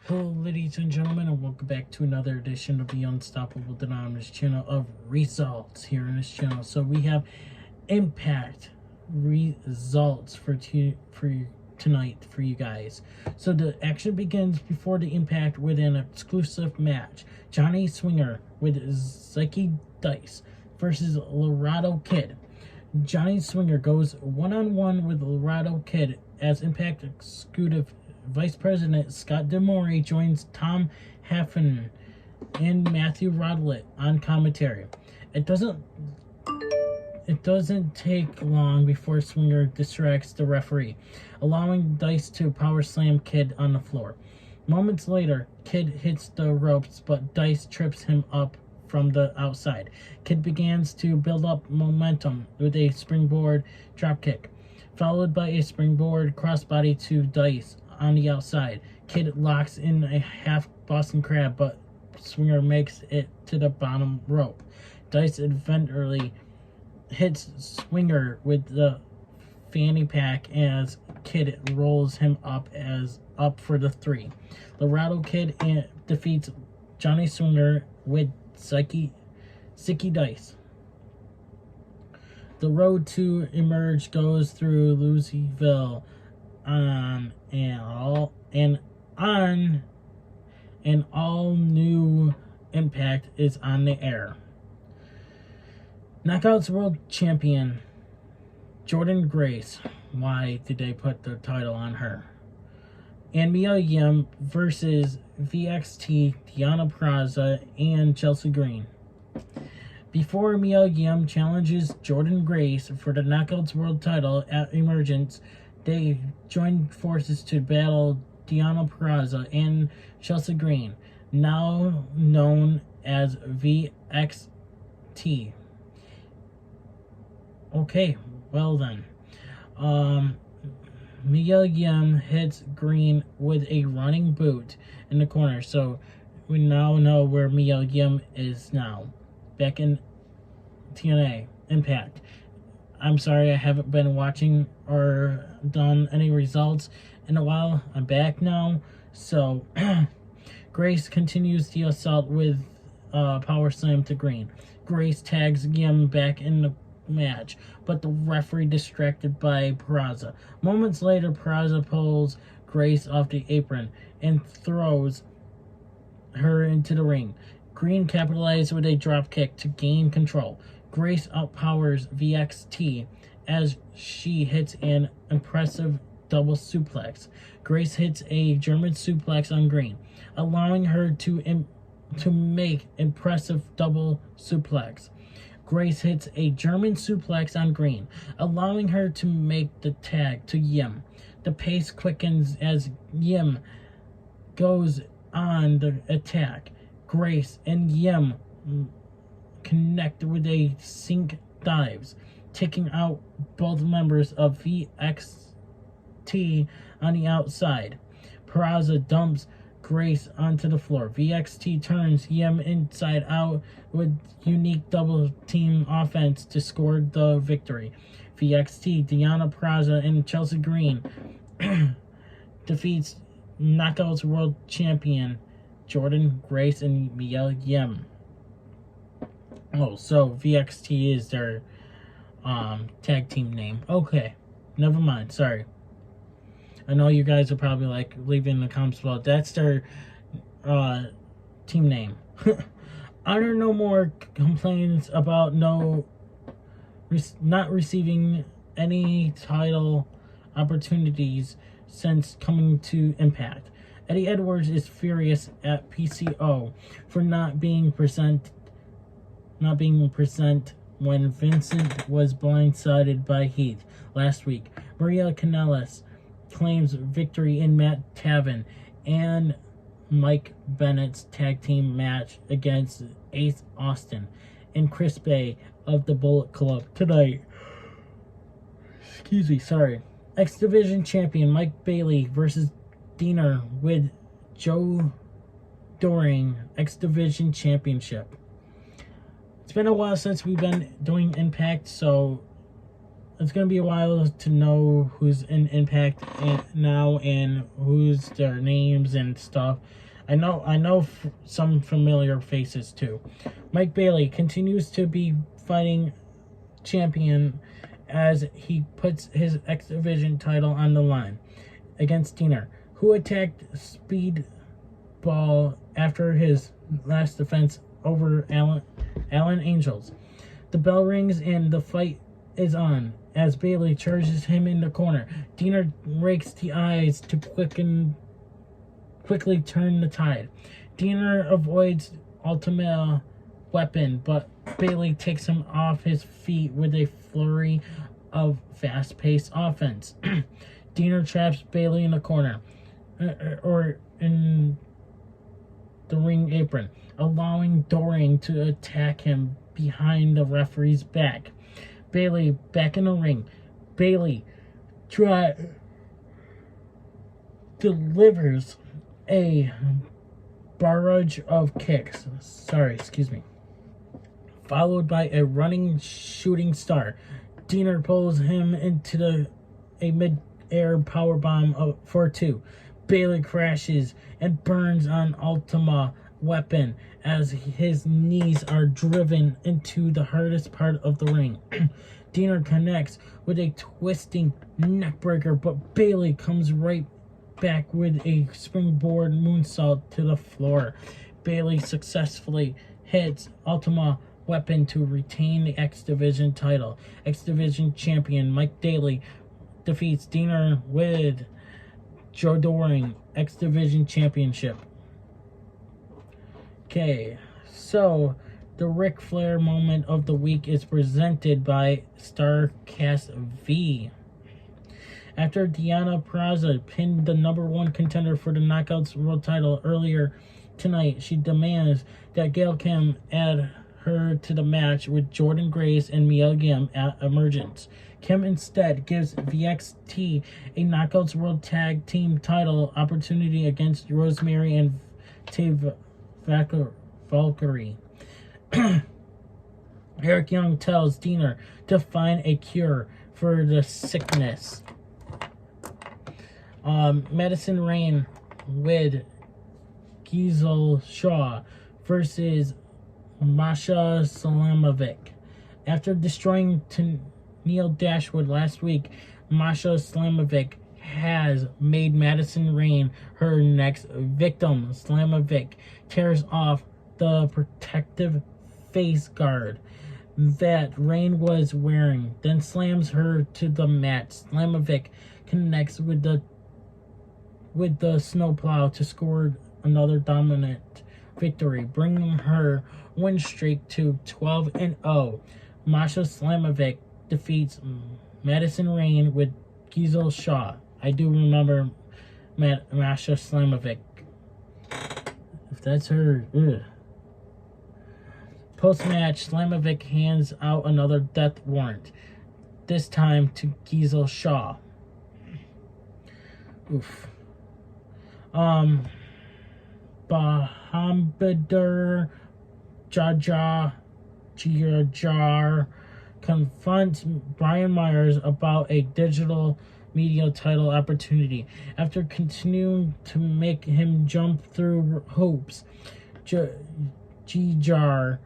Hello ladies and gentlemen, and welcome back to another edition of the Unstoppable Anonymous channel of results here in this channel. So we have Impact results for tonight for you guys. So the action begins before the Impact with an exclusive match. Johnny Swinger with Psyche Dice versus Laredo Kid. Johnny Swinger goes one-on-one with Laredo Kid as Impact executive Vice President Scott Demore joins Tom Hafen and Matthew Rodlett on commentary. It doesn't take long before Swinger distracts the referee, allowing Dice to power slam Kid on the floor. Moments later, Kid hits the ropes, but Dice trips him up from the outside. Kid begins to build up momentum with a springboard dropkick, followed by a springboard crossbody to Dice on the outside. Kid locks in a half Boston Crab, but Swinger makes it to the bottom rope. Dice eventually hits Swinger with the fanny pack as Kid rolls him up for the 3. Laredo Kid defeats Johnny Swinger with Psyche Dice. The road to emerge goes through Louisville. An all new Impact is on the air. Knockouts World Champion Jordynne Grace. Why did they put the title on her? And Mia Yim versus VXT, Deonna Purrazzo, and Chelsea Green. Before Mia Yim challenges Jordynne Grace for the Knockouts World title at Emergence, they joined forces to battle Deonna Purrazzo and Chelsea Green, now known as VXT. Okay, well then. Mia Yim hits Green with a running boot in the corner, so we now know where Mia Yim is now. Back in TNA Impact. I'm sorry I haven't been watching or done any results in a while. I'm back now. So, Grace continues the assault with power slam to Green. Grace tags Yim back in the match, but the referee distracted by Purrazzo. Moments later, Purrazzo pulls Grace off the apron and throws her into the ring. Green capitalizes with a drop kick to gain control. Grace outpowers VXT as she hits an impressive double suplex. Grace hits a German suplex on Green, allowing her to make impressive double suplex. Grace hits a German suplex on Green, allowing her to make the tag to Yim. The pace quickens as Yim goes on the attack. Grace and Yim connect with a sink dives, taking out both members of VXT on the outside. Purrazzo dumps Grace onto the floor. VXT turns Yim inside out with unique double team offense to score the victory. VXT, Deonna Purrazzo, and Chelsea Green defeats Knockouts World Champion Jordynne Grace and Mia Yim. Oh, so VXT is their tag team name. Okay, never mind. Sorry. I know you guys are probably like leaving in the comments below. That's their team name. I heard no more complaints about not receiving any title opportunities since coming to Impact. Eddie Edwards is furious at PCO for not being present when Vincent was blindsided by Heath last week. Maria Kanellis claims victory in Matt Taven and Mike Bennett's tag team match against Ace Austin and Chris Bay of the Bullet Club tonight. Excuse me, sorry. X Division champion Mike Bailey versus Diener with Joe Doring X Division Championship. It's been a while since we've been doing Impact, so it's gonna be a while to know who's in Impact now and who's their names and stuff. I know some familiar faces too. Mike Bailey continues to be fighting champion as he puts his X Division title on the line against Diener, who attacked Speedball after his last defense over Alan Angels. The bell rings and the fight is on as Bailey charges him in the corner. Diener rakes the eyes to quickly turn the tide. Diener avoids Ultimate Weapon, but Bailey takes him off his feet with a flurry of fast-paced offense. Diener traps Bailey in the corner, or in the ring apron, allowing Doring to attack him behind the referee's back. Bailey back in the ring. Bailey delivers a barrage of kicks. Followed by a running shooting star. Diener pulls him into a mid-air powerbomb for 2. Bailey crashes and burns on Ultima Weapon as his knees are driven into the hardest part of the ring. Diener connects with a twisting neckbreaker, but Bailey comes right back with a springboard moonsault to the floor. Bailey successfully hits Ultima Weapon to retain the X Division title. X Division champion Mike Bailey defeats Diener with Joe Doring X Division championship. Okay, so the Ric Flair moment of the week is presented by StarCast V. After Deonna Purrazzo pinned the #1 contender for the Knockouts World title earlier tonight, she demands that Gail Kim add her to the match with Jordan Grace and Mia Yim at Emergence. Kim instead gives VXT a Knockouts World Tag Team title opportunity against Rosemary and Tay Valkyrie. Eric Young tells Diener to find a cure for the sickness. Madison Rayne with Giselle Shaw versus Masha Slamovic. After destroying Neil Dashwood last week, Masha Slamovic has made Madison Rayne her next victim. Slamovic tears off the protective face guard that Rayne was wearing, then slams her to the mat. Slamovic connects with the snowplow to score another dominant victory, bringing her win streak to 12-0. Masha Slamovic defeats Madison Rayne with Giselle Shaw. I do remember Masha Slamovic. If that's her, ugh. Post-match, Slamovic hands out another death warrant, this time to Giselle Shaw. Oof. Bahamadir Jar confronts Brian Myers about a digital media title opportunity. After continuing to make him jump through hoops, Jar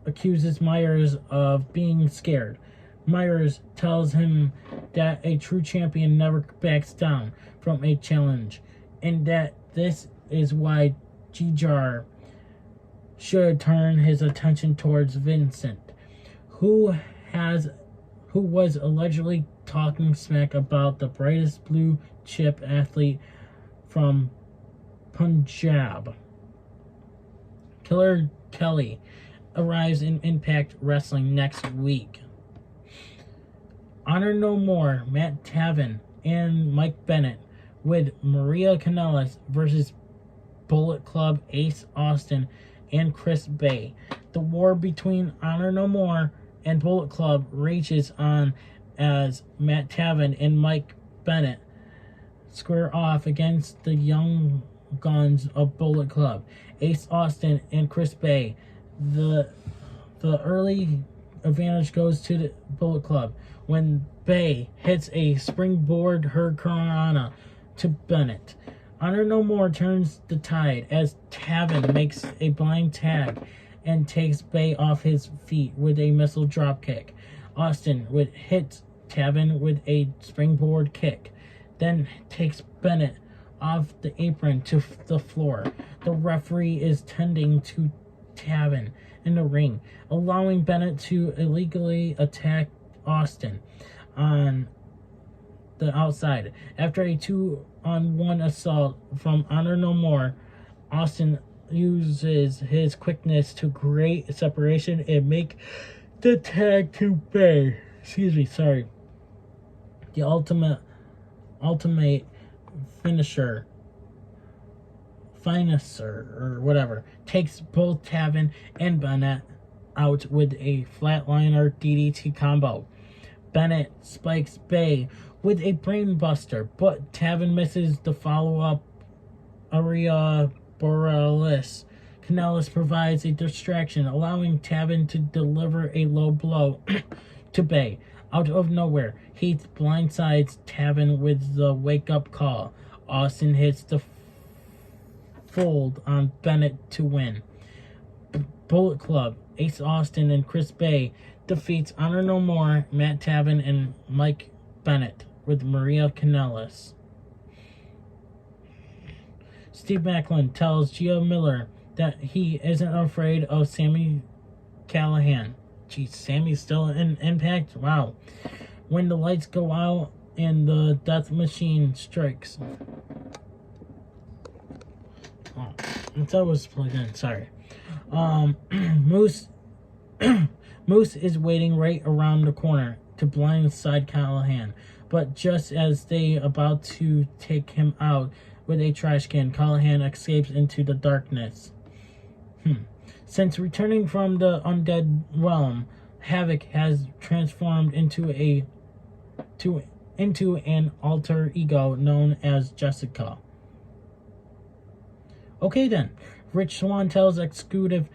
accuses Myers of being scared. Myers tells him that a true champion never backs down from a challenge, and that this is why Jar should turn his attention towards Vincent, who was allegedly talking smack about the brightest blue chip athlete from Punjab. Killer Kelly arrives in Impact Wrestling next week. Honor No More, Matt Taven and Mike Bennett with Maria Kanellis versus Bullet Club, Ace Austin, and Chris Bay. The war between Honor No More and Bullet Club rages on as Matt Taven and Mike Bennett square off against the young guns of Bullet Club, Ace Austin and Chris Bay. The early advantage goes to the Bullet Club, when Bay hits a springboard hurricanrana to Bennett. Honor No More turns the tide as Taven makes a blind tag and takes Bay off his feet with a missile dropkick. Austin would hit Taven with a springboard kick, then takes Bennett off the apron to the floor. The referee is tending to Taven in the ring, allowing Bennett to illegally attack Austin on the outside. After a 2-on-1 assault from Honor No More, Austin uses his quickness to create separation and make the tag to Bay. The ultimate finisher, or whatever, takes both Taven and Bennett out with a flatliner DDT combo. Bennett spikes Bay with a brainbuster, but Taven misses the follow-up Aria Borealis. Canellis provides a distraction, allowing Taven to deliver a low blow to Bay. Out of nowhere, Heath blindsides Taven with the wake-up call. Austin hits the fold on Bennett to win. Bullet Club, Ace Austin and Chris Bay defeats Honor No More, Matt Taven, and Mike Bennett with Maria Kanellis. Steve Macklin tells Gia Miller that he isn't afraid of Sami Callihan. Geez, Sammy's still in Impact? Wow. When the lights go out and the death machine strikes. Oh, I thought it was plugged in. Sorry. Moose is waiting right around the corner to blindside Callahan, but just as they about to take him out with a trash can, Callahan escapes into the darkness. Since returning from the undead realm, Havoc has transformed into an alter ego known as Jessica. Okay then, Rich Swann tells Executive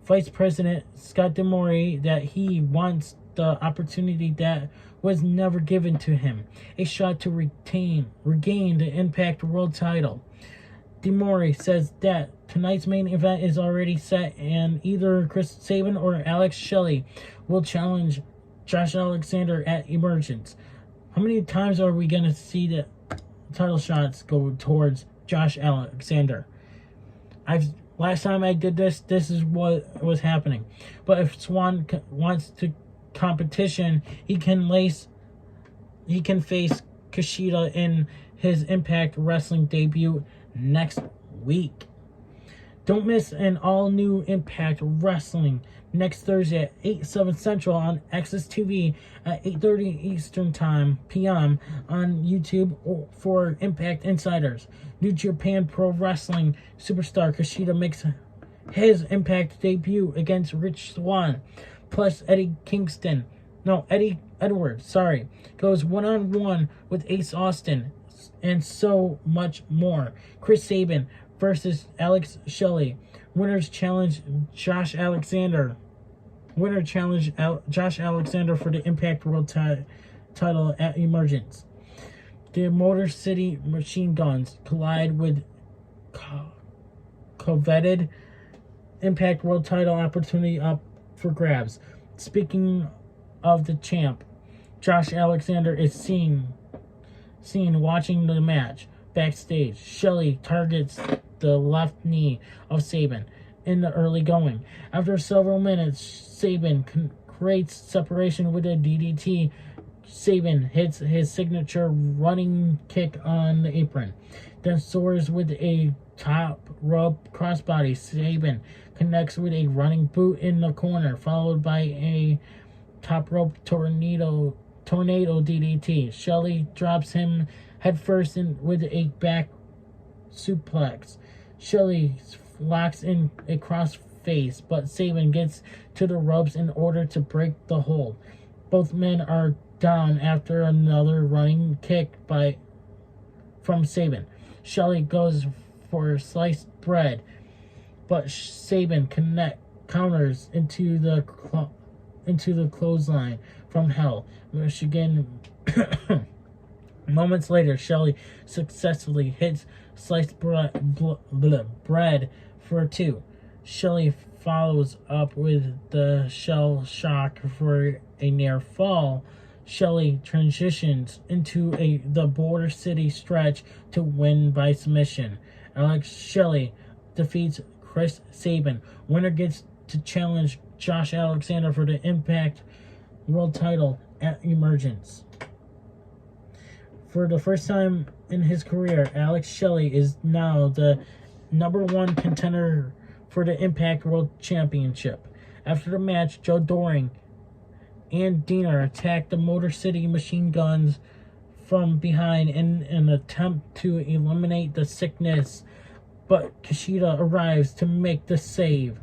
Vice President Scott Demore that he wants the opportunity that was never given to him, a shot to regain the Impact World title. Demore says that tonight's main event is already set and either Chris Sabin or Alex Shelley will challenge Josh Alexander at Emergence. How many times are we going to see the title shots go towards Josh Alexander? Last time I did this is what was happening. But if Swann wants to competition, he can face Kushida in his Impact Wrestling debut next week. Don't miss an all-new Impact Wrestling next Thursday at 8/7 Central on Access TV at 8:30 Eastern Time p.m. on YouTube for Impact Insiders. New Japan Pro Wrestling superstar Kushida makes his Impact debut against Rich Swann. Plus Eddie Edwards, goes one-on-one with Ace Austin, and so much more. Chris Sabin versus Alex Shelley. Winners challenge Josh Alexander. Josh Alexander for the Impact World title at Emergence. The Motor City Machine Guns collide with coveted Impact World title opportunity up for grabs. Speaking of the champ, Josh Alexander is seen watching the match backstage. Shelley targets the left knee of Sabin in the early going. After several minutes, Sabin creates separation with a DDT. Sabin hits his signature running kick on the apron, then soars with a top rope crossbody. Sabin connects with a running boot in the corner, followed by a top rope tornado DDT. Shelley drops him headfirst with a back suplex. Shelley locks in a cross face, but Sabin gets to the ropes in order to break the hold. Both men are down after another running kick from Sabin. Shelley goes for sliced bread, but Sabin counters into the into the clothesline from hell. Michigan. Moments later, Shelley successfully hits sliced bread for 2. Shelley follows up with the shell shock for a near fall. Shelley transitions into the Border City stretch to win by submission. Alex Shelley defeats Chris Sabin. Winner gets to challenge Josh Alexander for the Impact World title at Emergence. For the first time in his career, Alex Shelley is now the #1 contender for the Impact World Championship. After the match, Joe Doring and Diener attack the Motor City Machine Guns from behind in an attempt to eliminate the sickness, but Kushida arrives to make the save,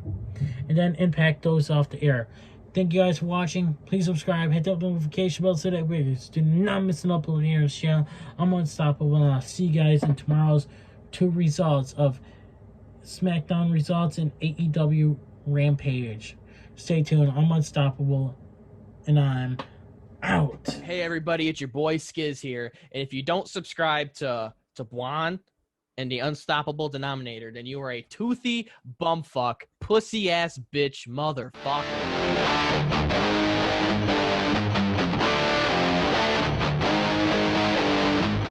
and then Impact goes off the air. Thank you guys for watching. Please subscribe, hit that notification bell so that we do not miss an upload here on this channel. I'm Unstoppable, and I'll see you guys in tomorrow's 2 results of SmackDown results and AEW Rampage. Stay tuned. I'm Unstoppable, and I'm out. Hey everybody, it's your boy Skiz here, and if you don't subscribe to Blonde and the Unstoppable Denominator, then you are a toothy bumfuck, pussy ass bitch motherfucker.